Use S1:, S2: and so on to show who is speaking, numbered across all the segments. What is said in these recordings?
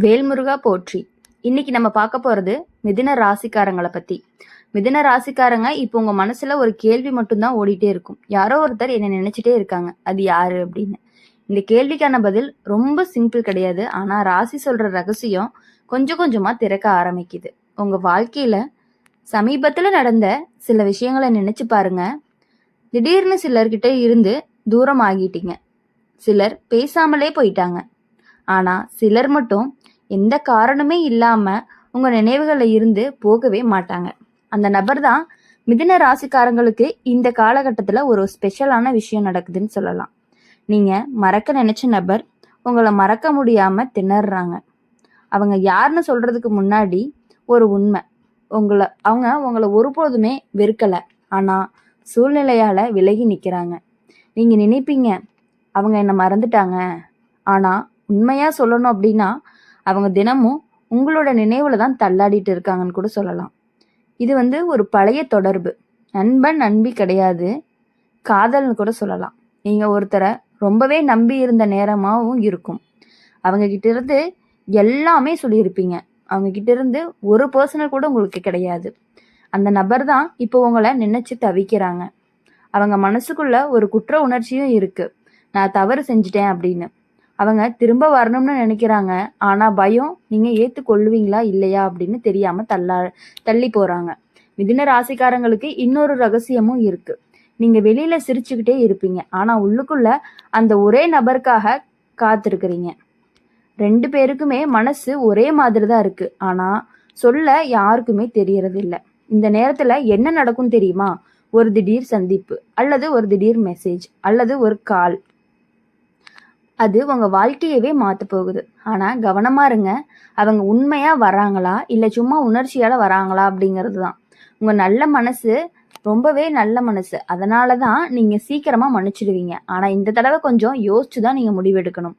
S1: வேல்முருகா போற்றி. இன்னைக்கு நம்ம பார்க்க போறது மிதுன ராசிக்காரங்களை பத்தி. மிதுன ராசிக்காரங்க இப்போ உங்க மனசுல ஒரு கேள்வி மட்டும்தான் ஓடிட்டே இருக்கும். யாரோ ஒருத்தர் என்ன நினைச்சிட்டே இருக்காங்க, அது யாரு அப்படின்னு. இந்த கேள்விக்கான பதில் ரொம்ப சிம்பிள் கிடையாது. ஆனா ராசி சொல்ற ரகசியம் கொஞ்சம் கொஞ்சமா திறக்க ஆரம்பிக்குது. உங்க வாழ்க்கையில சமீபத்துல நடந்த சில விஷயங்களை நினைச்சு பாருங்க. திடீர்னு சிலர்கிட்ட இருந்து தூரம் ஆகிட்டீங்க. சிலர் பேசாமலே போயிட்டாங்க. ஆனா சிலர் மட்டும் எந்த காரணமே இல்லாம உங்க நினைவுகள்ல இருந்து போகவே மாட்டாங்க. அந்த நபர் தான் மிதுன ராசிக்காரங்களுக்கு இந்த காலகட்டத்துல ஒரு ஸ்பெஷலான விஷயம் நடக்குதுன்னு சொல்லலாம். நீங்க மறக்க நினைச்ச நபர் உங்களை மறக்க முடியாம திணறாங்க. அவங்க யாருன்னு சொல்றதுக்கு முன்னாடி ஒரு உண்மை, அவங்க உங்களை ஒருபோதுமே வெறுக்கல. ஆனா சூழ்நிலையால விலகி நிக்கிறாங்க. நீங்க நினைப்பீங்க அவங்க என்ன மறந்துட்டாங்க. ஆனா உண்மையா சொல்லணும் அப்படின்னா அவங்க தினமும் உங்களோட நினைவுல தான் தள்ளாடிட்டு இருக்காங்கன்னு கூட சொல்லலாம். இது ஒரு பழைய தொடர்பு. நண்பன் நண்பி கிடையாது, காதல்னு கூட சொல்லலாம். நீங்க ஒருத்தரை ரொம்பவே நம்பி இருந்த நேரமாகவும் இருக்கும். அவங்க கிட்ட இருந்து எல்லாமே சொல்லியிருப்பீங்க. அவங்க கிட்ட இருந்து ஒரு பர்சனல் கூட உங்களுக்கு கிடையாது. அந்த நபர் தான் இப்போ உங்களை நினைச்சு தவிக்கிறாங்க. அவங்க மனசுக்குள்ள ஒரு குற்ற உணர்ச்சியும் இருக்கு, நான் தவறு செஞ்சுட்டேன் அப்படின்னு. அவங்க திரும்ப வரணும்னு நினைக்கிறாங்க. ஆனா பயம், நீங்க ஏத்துக்கொள்ளுவீங்களா இல்லையா அப்படின்னு தெரியாம தள்ளி போறாங்க. மிதுன ராசிக்காரங்களுக்கு இன்னொரு ரகசியமும் இருக்கு. நீங்க வெளியில சிரிச்சுக்கிட்டே இருப்பீங்க, ஆனா உள்ளுக்குள்ள அந்த ஒரே நபருக்காக காத்திருக்கிறீங்க. 2 பேருக்குமே மனசு ஒரே மாதிரி தான் இருக்கு, ஆனா சொல்ல யாருக்குமே தெரியறது இல்லை. இந்த நேரத்துல என்ன நடக்கும் தெரியுமா? ஒரு திடீர் சந்திப்பு, அல்லது ஒரு திடீர் மெசேஜ், அல்லது ஒரு கால். அது உங்க வாழ்க்கையவே மாத்த போகுது. ஆனா கவனமா இருங்க. அவங்க உண்மையா வராங்களா இல்ல சும்மா உணர்ச்சியால வராங்களா அப்படிங்கிறது தான். உங்க நல்ல மனசு ரொம்பவே நல்ல மனசு, அதனாலதான் நீங்க சீக்கிரமா மன்னிச்சிடுவீங்க. ஆனா இந்த தடவை கொஞ்சம் யோசிச்சுதான் நீங்க முடிவெடுக்கணும்.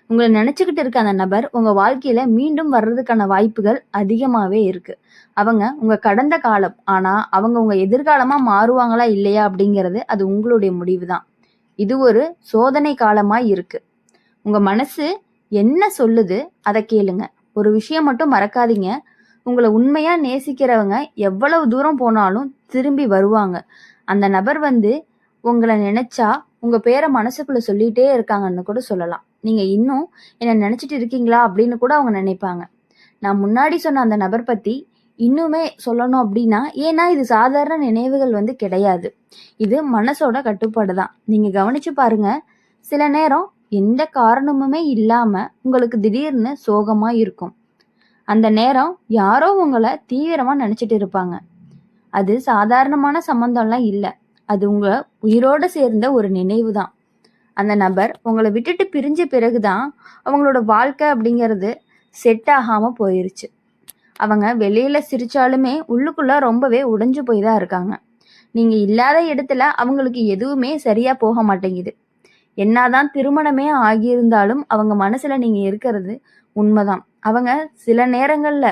S1: உங்களை நினைச்சுக்கிட்டு இருக்க அந்த நபர் உங்க வாழ்க்கையில மீண்டும் வர்றதுக்கான வாய்ப்புகள் அதிகமாவே இருக்கு. அவங்க உங்க கடந்த காலம், ஆனா அவங்க உங்க எதிர்காலமா மாறுவாங்களா இல்லையா அப்படிங்கிறது அது உங்களுடைய முடிவு தான். இது ஒரு சோதனை காலமா இருக்கு. உங்க மனசு என்ன சொல்லுது அதை கேளுங்க. ஒரு விஷயம் மட்டும் மறக்காதீங்க, உங்களை உண்மையா நேசிக்கிறவங்க எவ்வளவு தூரம் போனாலும் திரும்பி வருவாங்க. அந்த நபர் உங்களை நினைச்சா உங்க பேரை மனசுக்குள்ள சொல்லிட்டே இருக்காங்கன்னு கூட சொல்லலாம். நீங்க இன்னும் என்ன நினைச்சிட்டு இருக்கீங்களா அப்படின்னு கூட அவங்க நினைப்பாங்க. நான் முன்னாடி சொன்ன அந்த நபர் பத்தி இன்னுமே சொல்லணும் அப்படின்னா, ஏன்னா இது சாதாரண நினைவுகள் கிடையாது. இது மனசோட கட்டுப்பாடு தான். நீங்க கவனிச்சு பாருங்க. சில நேரம் எந்த காரணமுமே இல்லாம உங்களுக்கு திடீர்னு சோகமா இருக்கும். அந்த நேரம் யாரோ உங்களை தீவிரமா நினைச்சிட்டு இருப்பாங்க. அது சாதாரணமான சம்பந்தம்லாம் இல்ல, அது உங்க உயிரோட சேர்ந்த ஒரு நினைவு தான். அந்த நபர் உங்களை விட்டுட்டு பிரிஞ்ச பிறகுதான் அவங்களோட வாழ்க்கை அப்படிங்கிறது செட் ஆகாம போயிருச்சு. அவங்க வெளியில சிரிச்சாலுமே உள்ளுக்குள்ள ரொம்பவே உடைஞ்சு போய் தான் இருக்காங்க. நீங்க இல்லாத இடத்துல அவங்களுக்கு எதுவுமே சரியா போக மாட்டேங்குது. என்னதான் திருமணமே ஆகியிருந்தாலும் அவங்க மனசுல நீங்க இருக்கிறது உண்மைதான். அவங்க சில நேரங்கள்ல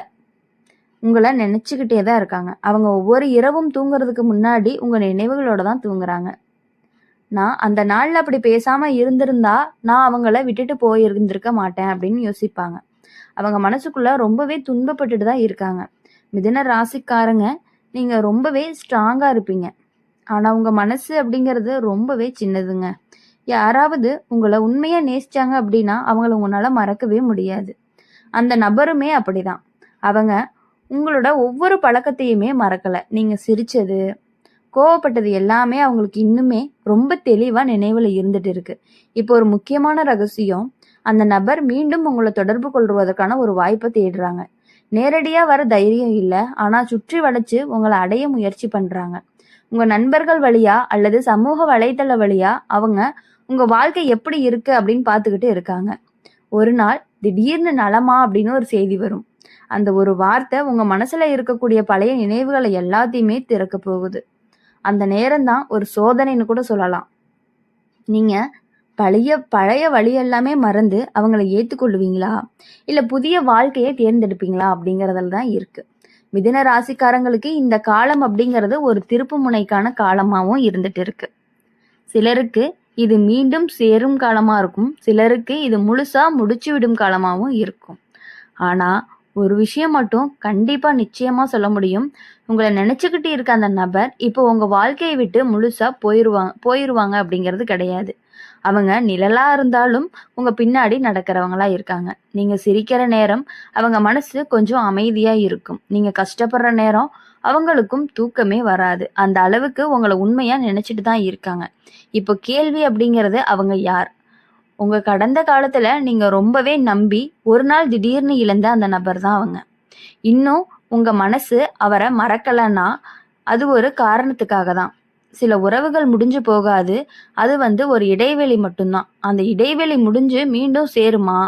S1: உங்களை நினைச்சுக்கிட்டே தான் இருக்காங்க. அவங்க ஒவ்வொரு இரவும் தூங்குறதுக்கு முன்னாடி உங்க நினைவுகளோட தான் தூங்குறாங்க. நான் அந்த நாள்ல அப்படி பேசாம இருந்திருந்தா நான் அவங்கள விட்டுட்டு போயிருந்திருக்க மாட்டேன் அப்படின்னு யோசிப்பாங்க. அவங்க மனசுக்குள்ள ரொம்பவே துன்பப்பட்டுட்டு தான் இருக்காங்க. மிதுன ராசிக்காரங்க, நீங்க ரொம்பவே ஸ்ட்ராங்கா இருப்பீங்க. ஆனா உங்க மனசு அப்படிங்கிறது ரொம்பவே சின்னதுங்க. யாராவது உங்களை உண்மையா நேசிச்சாங்க அப்படின்னா அவங்கள உங்களால மறக்கவே முடியாது. அந்த நபருமே அப்படிதான். அவங்க உங்களோட ஒவ்வொரு பழக்கத்தையுமே மறக்கல. நீங்க சிரிச்சது, கோவப்பட்டது எல்லாமே அவங்களுக்கு இன்னுமே ரொம்ப தெளிவா நினைவுல இருந்துட்டு இருக்கு. இப்போ ஒரு முக்கியமான ரகசியம், அந்த நபர் மீண்டும் உங்களை தொடர்பு கொள்வதற்கான ஒரு வாய்ப்பை தேடுறாங்க. நேரடியா வர தைரியம் இல்ல, ஆனா சுற்றி வளைச்சு உங்களை அடைய முயற்சி பண்றாங்க. உங்க நண்பர்கள் வழியா அல்லது சமூக வலைதள வழியா அவங்க உங்க வாழ்க்கை எப்படி இருக்கு அப்படின்னு பார்த்துக்கிட்டு இருக்காங்க. ஒரு நாள் திடீர்னு நலமா அப்படின்னு ஒரு செய்தி வரும். அந்த ஒரு வார்த்தை உங்க மனசுல இருக்கக்கூடிய பழைய நினைவுகளை எல்லாத்தையுமே திறக்க போகுது. அந்த நேரம்தான் ஒரு சோதனைன்னு கூட சொல்லலாம். நீங்க பழைய பழைய வழி எல்லாமே மறந்து அவங்கள ஏத்துக்கொள்ளுவீங்களா இல்ல புதிய வாழ்க்கையை தேர்ந்தெடுப்பீங்களா அப்படிங்கறதுல தான் இருக்கு. மிதுன ராசிக்காரங்களுக்கு இந்த காலம் அப்படிங்கிறது ஒரு திருப்பு முனைக்கான காலமாவும் இருந்துட்டு இருக்கு. சிலருக்கு இது மீண்டும் சேரும் காலமா இருக்கும், சிலருக்கு இது முழுசா முடிச்சு விடும் காலமாவும் இருக்கும். ஆனால் ஒரு விஷயம் மட்டும் கண்டிப்பாக நிச்சயமாக சொல்ல முடியும். உங்களை நினச்சிக்கிட்டு இருக்க அந்த நபர் இப்போ உங்கள் வாழ்க்கையை விட்டு முழுசாக போயிடுவாங்க அப்படிங்கிறது கிடையாது. அவங்க நிழலாக இருந்தாலும் உங்கள் பின்னாடி நடக்கிறவங்களா இருக்காங்க. நீங்கள் சிரிக்கிற நேரம் அவங்க மனசு கொஞ்சம் அமைதியாக இருக்கும். நீங்கள் கஷ்டப்படுற நேரம் அவங்களுக்கும் தூக்கமே வராது. அந்த அளவுக்கு உங்களை உண்மையாக நினச்சிட்டு தான் இருக்காங்க. இப்போ கேள்வி அப்படிங்கிறது அவங்க யார்? உங்க கடந்த காலத்துல நீங்க ரொம்பவே நம்பி ஒரு நாள் திடீர்னு இழந்த அந்த நபர் தான் அவங்க. இன்னும் உங்க மனசு அவரை மறக்கலன்னா அது ஒரு காரணத்துக்காக தான். சில உறவுகள் முடிஞ்சு போகாது. அது ஒரு இடைவெளி மட்டும்தான். அந்த இடைவெளி முடிஞ்சு மீண்டும் சேருமா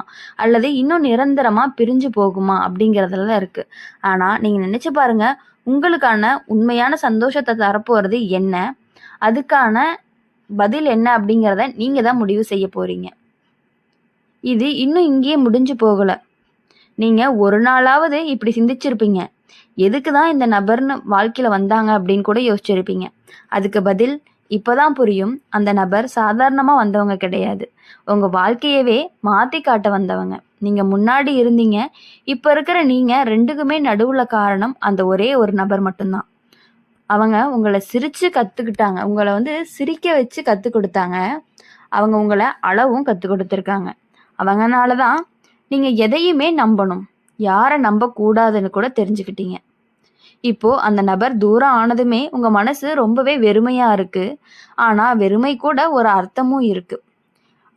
S1: அல்லது இன்னும் நிரந்தரமா பிரிஞ்சு போகுமா அப்படிங்கிறதுல தான் இருக்கு. ஆனா நீங்க நினைச்சு பாருங்க, உங்களுக்கான உண்மையான சந்தோஷத்தை தரப்போறது என்ன, அதுக்கான பதில் என்ன அப்படிங்கிறத நீங்க தான் முடிவு செய்ய போறீங்க. இது இன்னும் இங்கேயே முடிஞ்சு போகல. நீங்க ஒரு நாளாவது இப்படி சிந்திச்சிருப்பீங்க. எதுக்கு தான் இந்த நபர்னு வாழ்க்கையில வந்தாங்க அப்படின்னு கூட யோசிச்சிருப்பீங்க. அதுக்கு பதில் இப்பதான் புரியும். அந்த நபர் சாதாரணமா வந்தவங்க கிடையாது. உங்க வாழ்க்கையவே மாத்தி காட்ட வந்தவங்க. நீங்க முன்னாடி இருந்தீங்க, இப்ப இருக்கிற நீங்க ரெண்டுக்குமே நடுவுல காரணம் அந்த ஒரே ஒரு நபர் மட்டும்தான். அவங்க உங்களை சிரிச்சு கத்துக்கிட்டாங்க. உங்களை சிரிக்க வச்சு கத்துக் கொடுத்தாங்க. அவங்க உங்களை அளவும் கத்துக் கொடுத்துருக்காங்க. அவங்கனால தான் நீங்க எதையுமே நம்பணும், யாரை நம்பக்கூடாதுன்னு கூட தெரிஞ்சுக்கிட்டீங்க. இப்போ அந்த நபர் தூரம் ஆனதுமே உங்க மனசு ரொம்பவே வெறுமையா இருக்கு. ஆனா வெறுமை கூட ஒரு அர்த்தமும் இருக்கு.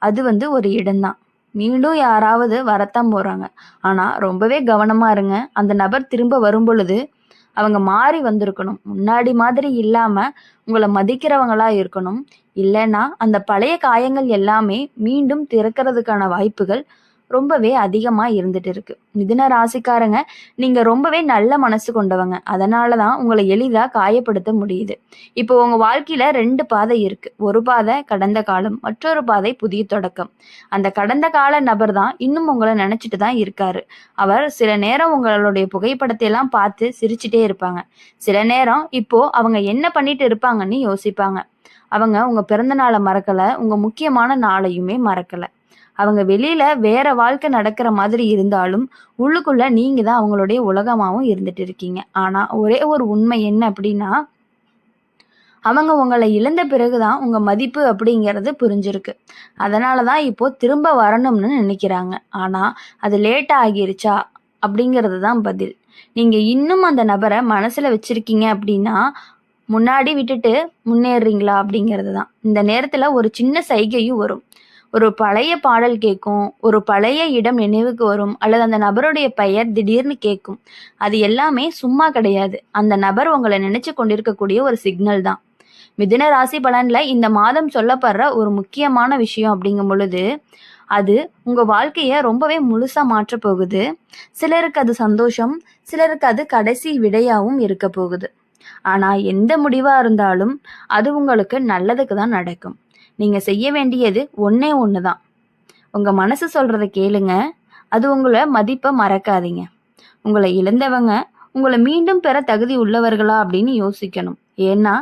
S1: அது ஒரு இடம்தான். மீண்டும் யாராவது வரத்தான் போறாங்க. ஆனா ரொம்பவே கவனமா இருங்க. அந்த நபர் திரும்ப வரும் பொழுது அவங்க மாறி வந்திருக்கணும். முன்னாடி மாதிரி இல்லாம உங்களை மதிக்கிறவங்களா இருக்கணும். இல்லைன்னா அந்த பழைய காயங்கள் எல்லாமே மீண்டும் திறக்கிறதுக்கான வாய்ப்புகள் ரொம்பவே அதிகமா இருந்துட்டு இருக்கு. மிதுன ராசிக்காரங்க, நீங்க ரொம்பவே நல்ல மனசு கொண்டவங்க. அதனாலதான் உங்களை எளிதா காயப்படுத்த முடியுது. இப்போ உங்க வாழ்க்கையில 2 பாதை இருக்கு. ஒரு பாதை கடந்த காலம், மற்றொரு பாதை புதிய தொடக்கம். அந்த கடந்த கால நபர் தான் இன்னும் உங்களை நினைச்சிட்டு தான் இருக்காரு. அவர் சில நேரம் உங்களுடைய புகைப்படத்தை எல்லாம் பார்த்து சிரிச்சுட்டே இருப்பாங்க. சில நேரம் இப்போ அவங்க என்ன பண்ணிட்டு இருப்பாங்கன்னு யோசிப்பாங்க. அவங்க உங்க பிறந்த நாளை மறக்கல, உங்க முக்கியமான நாளையுமே மறக்கல. அவங்க வெளியில வேற வாழ்க்கை நடக்கிற மாதிரி இருந்தாலும் உள்ளுக்குள்ள நீங்க தான் அவங்களுடைய உலகமாவும் இருந்துட்டு இருக்கீங்க. ஆனா ஒரே ஒரு உண்மை என்ன அப்படின்னா, அவங்க உங்களை இழந்த பிறகுதான் உங்க மதிப்பு அப்படிங்கிறது புரிஞ்சிருக்கு. அதனாலதான் இப்போ திரும்ப வரணும்னு நினைக்கிறாங்க. ஆனா அது லேட் ஆகிருச்சா அப்படிங்கிறது தான் பதில். நீங்க இன்னும் அந்த நபரை மனசுல வச்சிருக்கீங்க அப்படின்னா முன்னாடி விட்டுட்டு முன்னேறீங்களா அப்படிங்கிறது தான். இந்த நேரத்துல ஒரு சின்ன சைகையும் வரும். ஒரு பழைய பாடல் கேட்கும், ஒரு பழைய இடம் நினைவுக்கு வரும், அல்லது அந்த நபருடைய பெயர் திடீர்னு கேட்கும். அது எல்லாமே சும்மா கிடையாது. அந்த நபர் உங்களை நினைச்சு கொண்டிருக்கக்கூடிய ஒரு சிக்னல் தான். மிதுன ராசி பலன்ல இந்த மாதம் சொல்லப்படுற ஒரு முக்கியமான விஷயம் அப்படிங்கும் பொழுது, அது உங்க வாழ்க்கைய ரொம்பவே முழுசா மாற்ற போகுது. சிலருக்கு அது சந்தோஷம், சிலருக்கு அது கடைசி விடையாவும் இருக்க போகுது. ஆனா எந்த முடிவா இருந்தாலும் அது உங்களுக்கு நல்லதுக்கு தான் நடக்கும். நீங்க செய்ய வேண்டியது ஒண்ணே ஒண்ணுதான். உங்க மனசு சொல்றத கேளுங்க. அது உங்களை மதிப்பை மறக்காதீங்க. உங்களை இழந்தவங்க உங்களை மீண்டும் பெற தகுதி உள்ளவர்களா அப்படின்னு யோசிக்கணும். ஏன்னா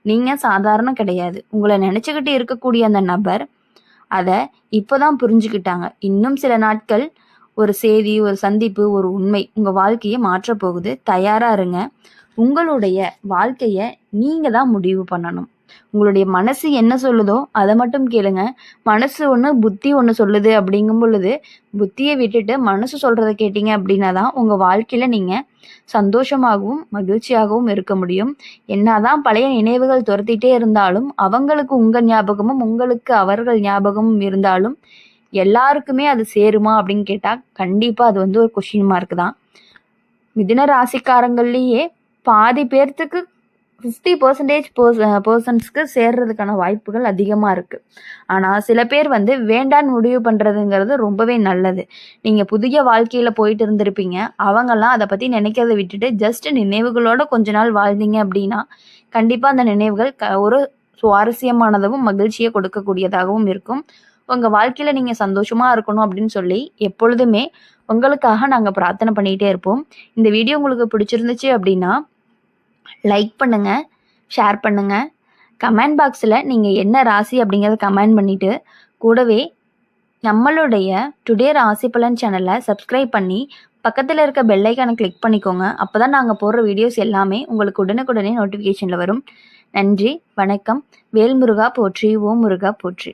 S1: நீங்க சாதாரணம் கிடையாது. உங்களை நினைச்சுக்கிட்டு இருக்கக்கூடிய அந்த நபர் அதை இப்போதான் புரிஞ்சுக்கிட்டாங்க. இன்னும் சில நாட்கள் ஒரு செய்தி, ஒரு சந்திப்பு, ஒரு உண்மை உங்க வாழ்க்கையை மாற்ற போகுது. தயாரா இருங்க. உங்களுடைய வாழ்க்கைய நீங்க தான் முடிவு பண்ணணும். உங்களுடைய மனசு என்ன சொல்லுதோ அதை மட்டும் கேளுங்க. மனசு ஒன்று, புத்தி ஒன்று சொல்லுது அப்படிங்கும் பொழுது புத்தியை விட்டுட்டு மனசு சொல்றதை கேட்டீங்க அப்படின்னா தான் உங்க வாழ்க்கையில நீங்க சந்தோஷமாகவும் மகிழ்ச்சியாகவும் இருக்க முடியும். என்னதான் பழைய நினைவுகள் துரத்திட்டே இருந்தாலும் அவங்களுக்கு உங்க ஞாபகமும் உங்களுக்கு அவர்கள் ஞாபகமும் இருந்தாலும் எல்லாருக்குமே அது சேருமா அப்படின்னு கேட்டா கண்டிப்பா அது ஒரு கொஸ்டின் மார்க் தான். மிதுன ராசிக்காரங்கள்லேயே பாதி பேர்த்துக்கு 50% பர்சன்ஸ்க்கு சேர்றதுக்கான வாய்ப்புகள் அதிகமாக இருக்குது. ஆனால் சில பேர் வேண்டான்னு முடிவு பண்ணுறதுங்கிறது ரொம்பவே நல்லது. நீங்கள் புதிய வாழ்க்கையில் போயிட்டு இருந்திருப்பீங்க. அவங்கெல்லாம் அதை பற்றி நினைக்கிறத விட்டுட்டு ஜஸ்ட் நினைவுகளோட கொஞ்ச நாள் வாழ்ந்தீங்க அப்படின்னா கண்டிப்பாக அந்த நினைவுகள் ஒரு சுவாரஸ்யமானதாகவும் மகிழ்ச்சியை கொடுக்கக்கூடியதாகவும் இருக்கும். உங்கள் வாழ்க்கையில் நீங்கள் சந்தோஷமாக இருக்கணும் அப்படின்னு சொல்லி எப்பொழுதுமே உங்களுக்காக நாங்கள் பிரார்த்தனை பண்ணிகிட்டே இருப்போம். இந்த வீடியோ உங்களுக்கு பிடிச்சிருந்துச்சு அப்படின்னா லைக் பண்ணுங்க, ஷேர் பண்ணுங்க. கமெண்ட் பாக்ஸில் நீங்கள் என்ன ராசி அப்படிங்கிறத கமெண்ட் பண்ணிவிட்டு கூடவே நம்மளுடைய டுடே ராசி பலன் சேனலை சப்ஸ்கிரைப் பண்ணி பக்கத்தில் இருக்க பெல் ஐக்கானை கிளிக் பண்ணிக்கோங்க. அப்போ தான் நாங்கள் போடுற வீடியோஸ் எல்லாமே உங்களுக்கு உடனுக்குடனே நோட்டிஃபிகேஷனில் வரும். நன்றி, வணக்கம். வேல்முருகா போற்றி, ஓம் முருகா போற்றி.